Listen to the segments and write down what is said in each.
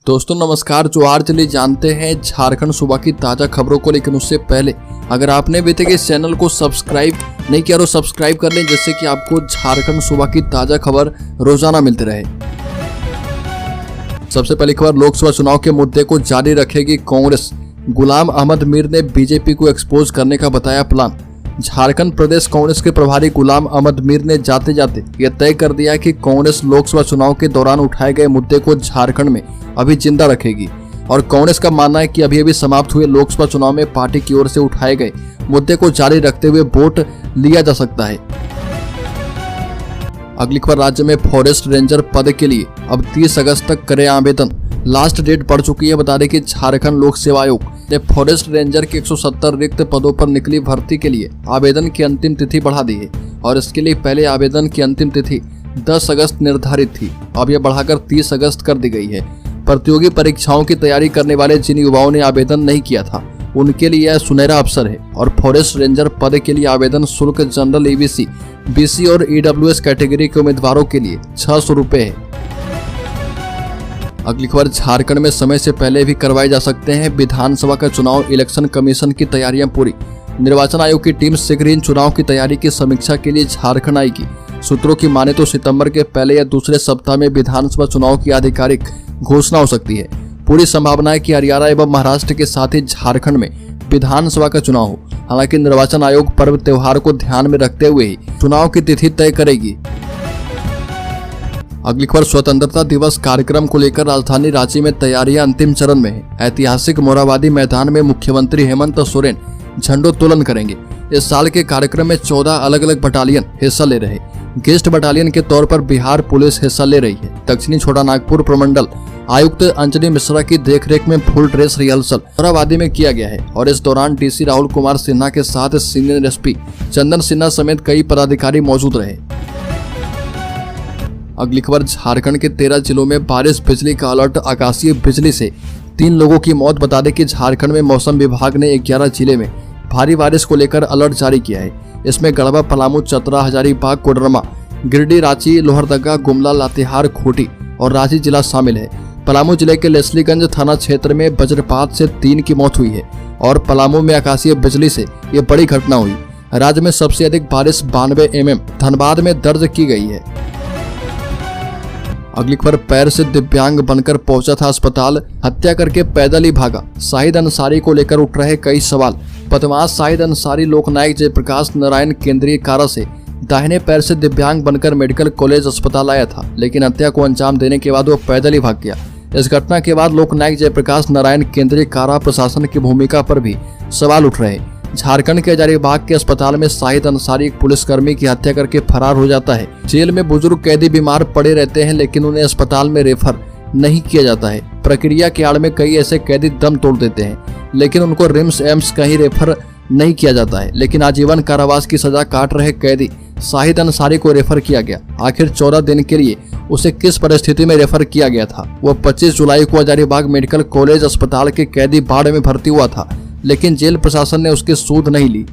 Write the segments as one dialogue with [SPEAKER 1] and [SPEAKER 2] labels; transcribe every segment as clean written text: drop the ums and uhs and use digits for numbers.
[SPEAKER 1] दोस्तों नमस्कार। जोहार। चलिए जानते हैं झारखंड सूबा की ताज़ा खबरों को, लेकिन उससे पहले अगर आपने अभी तक इस चैनल को सब्सक्राइब नहीं किया तो सब्सक्राइब कर लें, जिससे कि आपको झारखंड सूबा की ताज़ा खबर रोजाना मिलती रहे। सबसे पहली खबर, लोकसभा चुनाव के मुद्दे को जारी रखेगी कांग्रेस। गुलाम अहमद मीर ने बीजेपी को एक्सपोज करने का बताया प्लान। झारखंड प्रदेश कांग्रेस के प्रभारी गुलाम अहमद मीर ने जाते जाते यह तय कर दिया कि कांग्रेस लोकसभा चुनाव के दौरान उठाए गए मुद्दे को झारखंड में अभी जिंदा रखेगी और कांग्रेस का मानना है कि अभी समाप्त हुए लोकसभा चुनाव में पार्टी की ओर से उठाए गए मुद्दे को जारी रखते हुए वोट लिया जा सकता है। अगली खबर, राज्य में फॉरेस्ट रेंजर पद के लिए अब 30 अगस्त तक करें आवेदन। लास्ट डेट बढ़ चुकी है। बता दें कि झारखंड लोक सेवा आयोग ने फॉरेस्ट रेंजर के 170 रिक्त पदों पर निकली भर्ती के लिए आवेदन की अंतिम तिथि बढ़ा दी है और इसके लिए पहले आवेदन की अंतिम तिथि 10 अगस्त निर्धारित थी, अब यह बढ़ाकर 30 अगस्त कर दी गई है। प्रतियोगी परीक्षाओं की तैयारी करने वाले जिन युवाओं ने आवेदन नहीं किया था उनके लिए यह सुनहरा अवसर है और फॉरेस्ट रेंजर पद के लिए आवेदन शुल्क जनरल EBC, BC और EWS कैटेगरी के उम्मीदवारों के लिए 600 रुपए है। अगली खबर, झारखंड में समय से पहले भी करवाए जा सकते हैं विधानसभा का चुनाव। इलेक्शन कमीशन की तैयारियां पूरी। निर्वाचन आयोग की टीम शीघ्र ही इन चुनाव की तैयारी की समीक्षा के लिए झारखंड आएगी। सूत्रों की माने तो सितंबर के पहले या दूसरे सप्ताह में विधानसभा चुनाव की आधिकारिक घोषणा हो सकती है। पूरी संभावना है कि हरियाणा एवं महाराष्ट्र के साथ ही झारखंड में विधानसभा का चुनाव हो। हालांकि निर्वाचन आयोग पर्व त्योहार को ध्यान में रखते हुए ही चुनाव की तिथि तय करेगी। अगली खबर, स्वतंत्रता दिवस कार्यक्रम को लेकर राजधानी रांची में तैयारियां अंतिम चरण में है। ऐतिहासिक मोरहाबादी मैदान में मुख्यमंत्री हेमंत सोरेन झंडोत्तोलन करेंगे। इस साल के कार्यक्रम में 14 अलग अलग बटालियन हिस्सा ले रहे। गेस्ट बटालियन के तौर पर बिहार पुलिस हिस्सा ले रही है। दक्षिणी छोटानागपुर प्रमंडल आयुक्त अंजनी मिश्रा की देखरेख में फुल ड्रेस रिहर्सल मोरहाबादी में किया गया है और इस दौरान DC राहुल कुमार सिन्हा के साथ सीनियर SP चंदन सिन्हा समेत कई पदाधिकारी मौजूद रहे। अगली खबर, झारखंड के 13 जिलों में बारिश बिजली का अलर्ट। आकाशीय बिजली से 3 लोगों की मौत। बता दें कि झारखंड में मौसम विभाग ने 11 जिले में भारी बारिश को लेकर अलर्ट जारी किया है। इसमें गढ़वा, पलामू, चतरा, हजारीबाग, कोडरमा, गिरिडीह, रांची, लोहरदगा, गुमला, लातेहार, खूंटी और रांची जिला शामिल है। पलामू जिले के लेस्लीगंज थाना क्षेत्र में वज्रपात से 3 की मौत हुई है और पलामू में आकाशीय बिजली से यह बड़ी घटना हुई। राज्य में सबसे अधिक बारिश 92 mm धनबाद में दर्ज की गई है। अगली खबर, पैर से दिव्यांग बनकर पहुंचा था अस्पताल, हत्या करके पैदल ही भागा। शाहिद अंसारी को लेकर उठ रहे कई सवाल। बदमाश शाहिद अंसारी लोकनायक जयप्रकाश नारायण केंद्रीय कारा से दाहिने पैर से दिव्यांग बनकर मेडिकल कॉलेज अस्पताल आया था, लेकिन हत्या को अंजाम देने के बाद वो पैदल ही भाग गया। इस घटना के बाद लोकनायक जयप्रकाश नारायण केंद्रीय कारा प्रशासन की भूमिका पर भी सवाल उठ रहे। झारखंड के हजारीबाग के अस्पताल में शाहिद अंसारी एक पुलिसकर्मी की हत्या करके फरार हो जाता है। जेल में बुजुर्ग कैदी बीमार पड़े रहते हैं, लेकिन उन्हें अस्पताल में रेफर नहीं किया जाता है। प्रक्रिया के आड़ में कई ऐसे कैदी दम तोड़ देते हैं, लेकिन उनको रिम्स एम्स कहीं रेफर नहीं किया जाता है। लेकिन आजीवन कारावास की सजा काट रहे कैदी शाहिद अंसारी को रेफर किया गया। आखिर 14 दिन के लिए उसे किस परिस्थिति में रेफर किया गया था? वो 25 जुलाई को हजारीबाग मेडिकल कॉलेज अस्पताल के कैदी वार्ड में भर्ती हुआ था, लेकिन जेल प्रशासन ने उसकी सूद नहीं ली।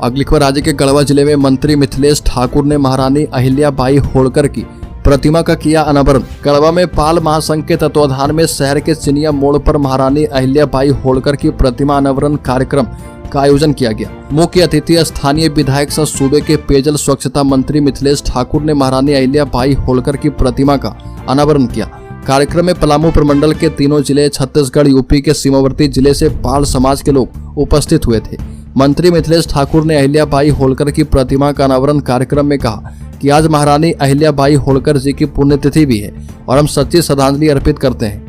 [SPEAKER 1] अगली खबर, राज्य के गढ़वा जिले में मंत्री मिथिलेश ठाकुर ने महारानी अहिल्याबाई होलकर की प्रतिमा का किया अनावरण। गढ़वा में पाल महासंघ के तत्वाधान में शहर के चिनिया मोड़ पर महारानी अहिल्याबाई होलकर की प्रतिमा अनावरण कार्यक्रम का आयोजन किया गया। मुख्य अतिथि स्थानीय विधायक सह सूबे के पेयजल स्वच्छता मंत्री मिथिलेश ठाकुर ने महारानी अहिल्याबाई होलकर की प्रतिमा का अनावरण किया। कार्यक्रम में पलामू प्रमंडल के तीनों जिले, छत्तीसगढ़, यूपी के सीमावर्ती जिले से पाल समाज के लोग उपस्थित हुए थे। मंत्री मिथिलेश ठाकुर ने अहिल्याबाई होलकर की प्रतिमा का अनावरण कार्यक्रम में कहा कि आज महारानी अहिल्याबाई होलकर जी की पुण्यतिथि भी है और हम सच्ची श्रद्धांजलि अर्पित करते हैं।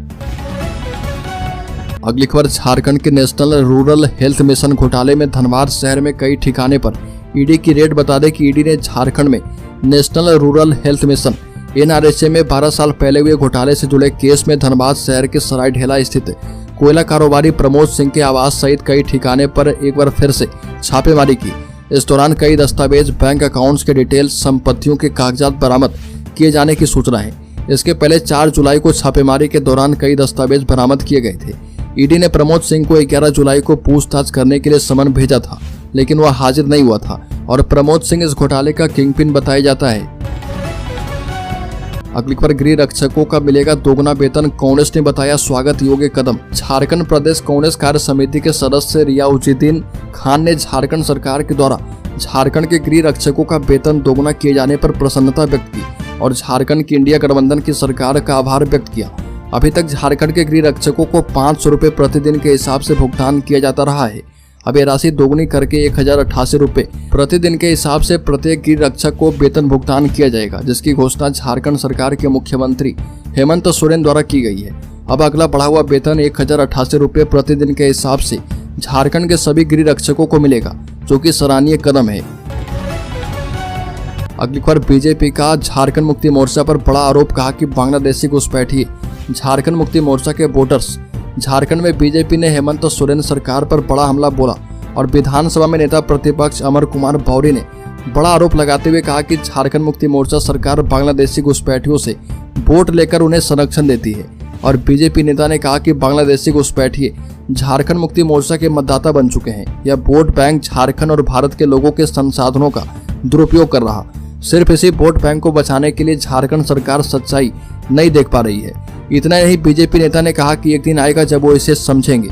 [SPEAKER 1] अगली खबर, झारखंड के नेशनल रूरल हेल्थ मिशन घोटाले में धनबाद शहर में कई ठिकाने पर ईडी की रेड। बता दें कि ईडी ने झारखंड में national rural health mission NRHA में 12 साल पहले हुए घोटाले से जुड़े केस में धनबाद शहर के सरायढेला स्थित कोयला कारोबारी प्रमोद सिंह के आवास सहित कई ठिकाने पर एक बार फिर से छापेमारी की। इस दौरान कई दस्तावेज, बैंक अकाउंट्स के डिटेल्स, संपत्तियों के कागजात बरामद किए जाने की सूचना है। इसके पहले 4 जुलाई को छापेमारी के दौरान कई दस्तावेज बरामद किए गए थे। ईडी ने प्रमोद सिंह को 11 जुलाई को पूछताछ करने के लिए समन भेजा था, लेकिन वह हाजिर नहीं हुआ था और प्रमोद सिंह इस घोटाले का किंगपिन बताया जाता है। अगली खबर, गृह रक्षकों का मिलेगा दोगुना वेतन, कांग्रेस ने बताया स्वागत योग्य कदम। झारखंड प्रदेश कांग्रेस कार्य समिति के सदस्य रियाउद्दीन खान ने झारखंड सरकार के द्वारा झारखंड के गृह रक्षकों का वेतन दोगुना किए जाने पर प्रसन्नता व्यक्त की और झारखंड की इंडिया गठबंधन की सरकार का आभार व्यक्त किया। अभी तक झारखंड के गृह रक्षकों को 500 रुपये प्रतिदिन के हिसाब से भुगतान किया जाता रहा है। अब ये राशि दोगुनी करके 1088 रुपये प्रतिदिन के हिसाब से प्रत्येक गृह रक्षक को वेतन भुगतान किया जाएगा, जिसकी घोषणा झारखंड सरकार के मुख्यमंत्री हेमंत सोरेन द्वारा की गई है। अब अगला बढ़ा हुआ वेतन 1088 रुपये प्रतिदिन के हिसाब से झारखंड के सभी गृह रक्षकों को मिलेगा, जो कि सराहनीय कदम है। अगली खबर, बीजेपी का झारखंड मुक्ति मोर्चा पर बड़ा आरोप, कहा कि बांग्लादेशी घुसपैठिए। झारखंड मुक्ति मोर्चा के वोटर्स, झारखंड में बीजेपी ने हेमंत सोरेन सरकार पर बड़ा हमला बोला और विधानसभा में नेता प्रतिपक्ष अमर कुमार बौरी ने बड़ा आरोप लगाते हुए कहा कि झारखंड मुक्ति मोर्चा सरकार बांग्लादेशी घुसपैठियों से वोट लेकर उन्हें संरक्षण देती है। और बीजेपी नेता ने कहा कि बांग्लादेशी घुसपैठिए झारखंड मुक्ति मोर्चा के मतदाता बन चुके हैं। यह वोट बैंक झारखंड और भारत के लोगों के संसाधनों का दुरुपयोग कर रहा। सिर्फ इसी वोट बैंक को बचाने के लिए झारखंड सरकार सच्चाई नहीं देख पा रही है। इतना नहीं, बीजेपी नेता ने कहा कि एक दिन आएगा जब वो इसे समझेंगे।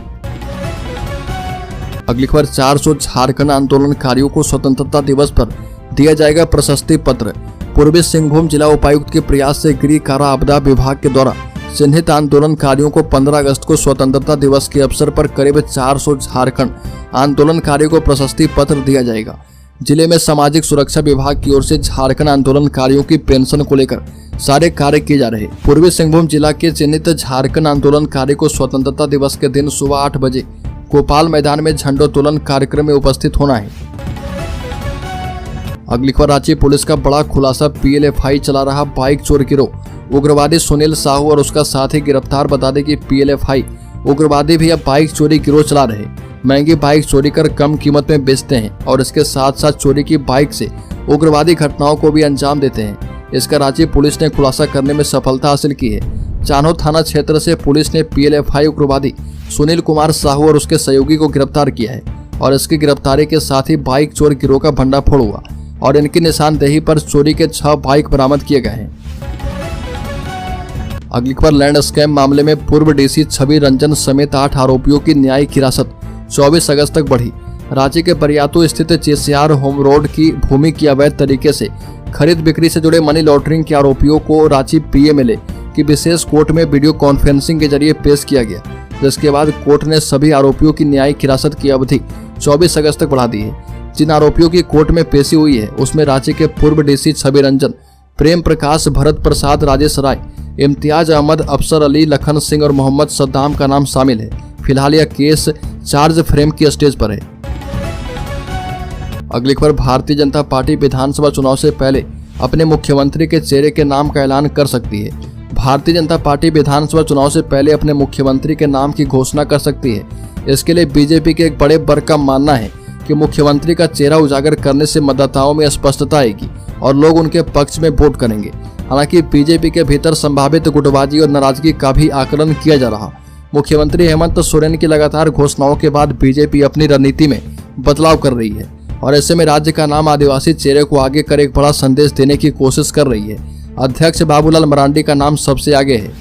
[SPEAKER 1] अगली खबर, 400 झारखंड आंदोलनकारियों को स्वतंत्रता दिवस पर दिया जाएगा प्रशस्ति पत्र। पूर्वी सिंहभूम जिला उपायुक्त के प्रयास से गृह कारा आपदा विभाग के द्वारा चिन्हित आंदोलनकारियों को 15 अगस्त को स्वतंत्रता दिवस के अवसर पर करीब 400 झारखंड आंदोलनकारियों को प्रशस्ति पत्र दिया जाएगा। जिले में सामाजिक सुरक्षा विभाग की ओर से झारखंड आंदोलनकारियों की पेंशन को लेकर सारे कार्य किए जा रहे। पूर्वी सिंहभूम जिला के चिन्हित झारखंड आंदोलनकारी को स्वतंत्रता दिवस के दिन सुबह 8 बजे गोपाल मैदान में झंडोत्तोलन कार्यक्रम में उपस्थित होना है। अगली खबर, रांची पुलिस का बड़ा खुलासा, पीएलएफआई चला रहा बाइक चोर गिरोह। उग्रवादी सुनील साहू और उसका साथी गिरफ्तार। बता दें कि पीएलएफआई उग्रवादी भी अब बाइक चोरी गिरोह चला रहे। महंगी बाइक चोरी कर कम कीमत में बेचते हैं और इसके साथ साथ चोरी की बाइक से उग्रवादी घटनाओं को भी अंजाम देते हैं। इसका रांची पुलिस ने खुलासा करने में सफलता हासिल की है। चान्हो थाना क्षेत्र से पुलिस ने पीएलएफआई उग्रवादी सुनील कुमार साहू और उसके सहयोगी को गिरफ्तार किया है और इसकी गिरफ्तारी के साथ ही बाइक चोर गिरोह का भंडाफोड़ हुआ और इनकी निशानदेही पर चोरी के 6 बाइक बरामद किए गए हैं। अगली खबर, लैंड स्कैम मामले में पूर्व डीसी छवि रंजन समेत 8 आरोपियों की न्यायिक हिरासत 24 अगस्त तक बढ़ी। रांची के बरियातू स्थित चेसियार होम रोड की भूमि की अवैध तरीके से खरीद बिक्री से जुड़े मनी लॉन्ड्रिंग के आरोपियों को रांची पीएमएलए की विशेष कोर्ट में वीडियो कॉन्फ्रेंसिंग के जरिए पेश किया गया, जिसके बाद कोर्ट ने सभी आरोपियों की न्यायिक हिरासत की अवधि 24 अगस्त तक बढ़ा दी है। जिन आरोपियों की कोर्ट में पेशी हुई है उसमें रांची के पूर्व डीसी छवि रंजन, प्रेम प्रकाश, भरत प्रसाद, राजेश राय, इम्तियाज अहमद, अफसर अली, लखन सिंह और मोहम्मद सद्दाम का नाम शामिल है। फिलहाल यह केस चार्ज फ्रेम की स्टेज पर है। अगली खबर, भारतीय जनता पार्टी विधानसभा चुनाव से पहले अपने मुख्यमंत्री के चेहरे के नाम का ऐलान कर सकती है। भारतीय जनता पार्टी विधानसभा चुनाव से पहले अपने मुख्यमंत्री के नाम की घोषणा कर सकती है। इसके लिए बीजेपी के एक बड़े वर्ग का मानना है कि मुख्यमंत्री का चेहरा उजागर करने से मतदाताओं में स्पष्टता आएगी और लोग उनके पक्ष में वोट करेंगे। हालांकि बीजेपी के भीतर संभावित गुटबाजी और नाराजगी का भी आकलन किया जा रहा। मुख्यमंत्री हेमंत सोरेन की लगातार घोषणाओं के बाद बीजेपी अपनी रणनीति में बदलाव कर रही है और ऐसे में राज्य का नाम आदिवासी चेहरे को आगे कर एक बड़ा संदेश देने की कोशिश कर रही है। अध्यक्ष बाबूलाल मरांडी का नाम सबसे आगे है।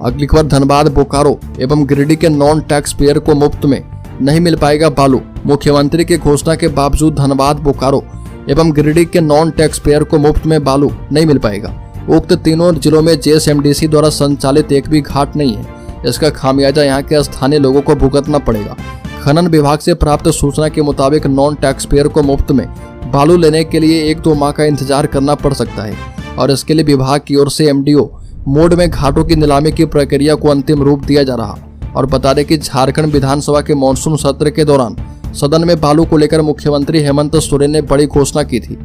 [SPEAKER 1] अगली खबर, धनबाद, बोकारो एवं गिरिडीह के नॉन टैक्स पेयर को मुफ्त में नहीं मिल पाएगा बालू। मुख्यमंत्री की घोषणा के बावजूद धनबाद, बोकारो एवं गिरिडीह के नॉन टैक्स पेयर को मुफ्त में बालू नहीं मिल पाएगा। उक्त तीनों जिलों में जेएसएमडीसी द्वारा संचालित एक भी घाट नहीं है। इसका खामियाजा यहाँ के स्थानीय लोगों को भुगतना पड़ेगा। खनन विभाग से प्राप्त सूचना के मुताबिक नॉन टैक्स पेयर को मुफ्त में बालू लेने के लिए 1-2 माह का इंतजार करना पड़ सकता है और इसके लिए विभाग की ओर से एमडीओ मोड में घाटों की नीलामी की प्रक्रिया को अंतिम रूप दिया जा रहा। और बता दें कि झारखंड विधानसभा के मानसून सत्र के दौरान सदन में बालू को लेकर मुख्यमंत्री हेमंत सोरेन ने बड़ी घोषणा की थी।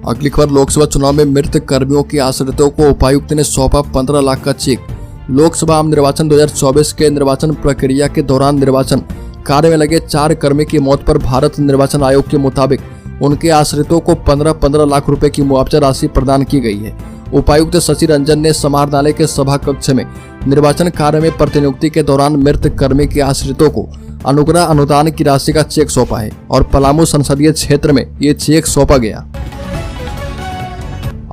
[SPEAKER 1] अगली खबर, लोकसभा चुनाव में मृत कर्मियों के आश्रितों को उपायुक्त ने सौंपा 15 लाख का चेक। लोकसभा आम निर्वाचन 2024 के निर्वाचन प्रक्रिया के दौरान निर्वाचन कार्य में लगे 4 कर्मी की मौत पर भारत निर्वाचन आयोग के मुताबिक उनके आश्रितों को 15-15 लाख रुपए की मुआवजा राशि प्रदान की गई है। उपायुक्त शशि रंजन ने समाहरणालय के सभा कक्ष में निर्वाचन कार्य में प्रतिनियुक्ति के दौरान मृत कर्मी के आश्रितों को अनुग्रह अनुदान की राशि का चेक सौंपा है और पलामू संसदीय क्षेत्र में ये चेक सौंपा गया।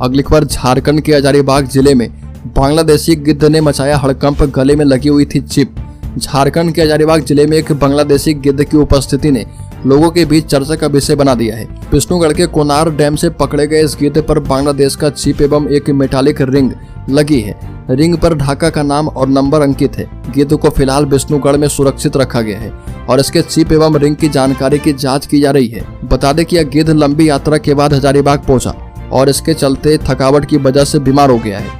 [SPEAKER 1] अगली खबर झारखंड के हजारीबाग जिले में बांग्लादेशी गिद्ध ने मचाया हड़कंप, गले में लगी हुई थी चिप। झारखंड के हजारीबाग जिले में एक बांग्लादेशी गिद्ध की उपस्थिति ने लोगों के बीच चर्चा का विषय बना दिया है। विष्णुगढ़ के कोनार डैम से पकड़े गए इस गिद्ध पर बांग्लादेश का चिप एवं एक मेटालिक रिंग लगी है। रिंग पर ढाका का नाम और नंबर अंकित है। गिद्ध को फिलहाल विष्णुगढ़ में सुरक्षित रखा गया है और इसके चिप एवं रिंग की जानकारी की जांच की जा रही है। बता दें कि यह गिद्ध लंबी यात्रा के बाद हजारीबाग पहुंचा और इसके चलते थकावट की वजह से बीमार हो गया है।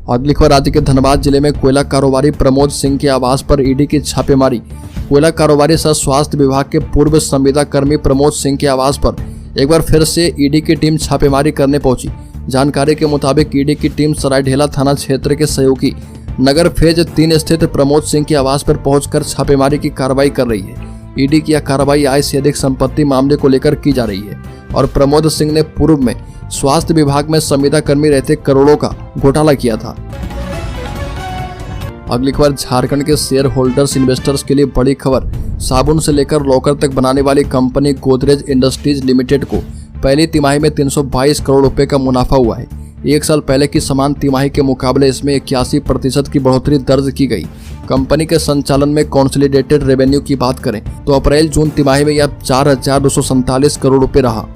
[SPEAKER 1] अगली खबर राज्य के धनबाद जिले में कोयला कारोबारी प्रमोद सिंह के आवास पर ईडी की छापेमारी। कोयला कारोबारी सह स्वास्थ्य विभाग के पूर्व संविदा कर्मी प्रमोद सिंह के आवास पर एक बार फिर से ईडी की टीम छापेमारी करने पहुंची। जानकारी के मुताबिक ईडी की टीम सरायढेला थाना क्षेत्र के सहयोगी नगर फेज 3 स्थित प्रमोद सिंह के आवास पर पहुंचकर छापेमारी की कार्रवाई कर रही है। ईडी की यह कार्रवाई आय से अधिक संपत्ति मामले को लेकर की जा रही है और प्रमोद सिंह ने पूर्व में स्वास्थ्य विभाग में संविदा कर्मी रहते करोड़ों का घोटाला किया था। अगली खबर झारखंड के शेयर होल्डर्स इन्वेस्टर्स के लिए बड़ी खबर। साबुन से लेकर लॉकर तक बनाने वाली कंपनी गोदरेज इंडस्ट्रीज लिमिटेड को पहली तिमाही में 322 करोड़ रुपए का मुनाफा हुआ है। एक साल पहले की समान तिमाही के मुकाबले इसमें 81% की बढ़ोतरी दर्ज की गई। कंपनी के संचालन में कॉन्सोलिडेटेड रेवेन्यू की बात करें तो अप्रैल जून तिमाही में यह 4,247 करोड़ रुपए रहा।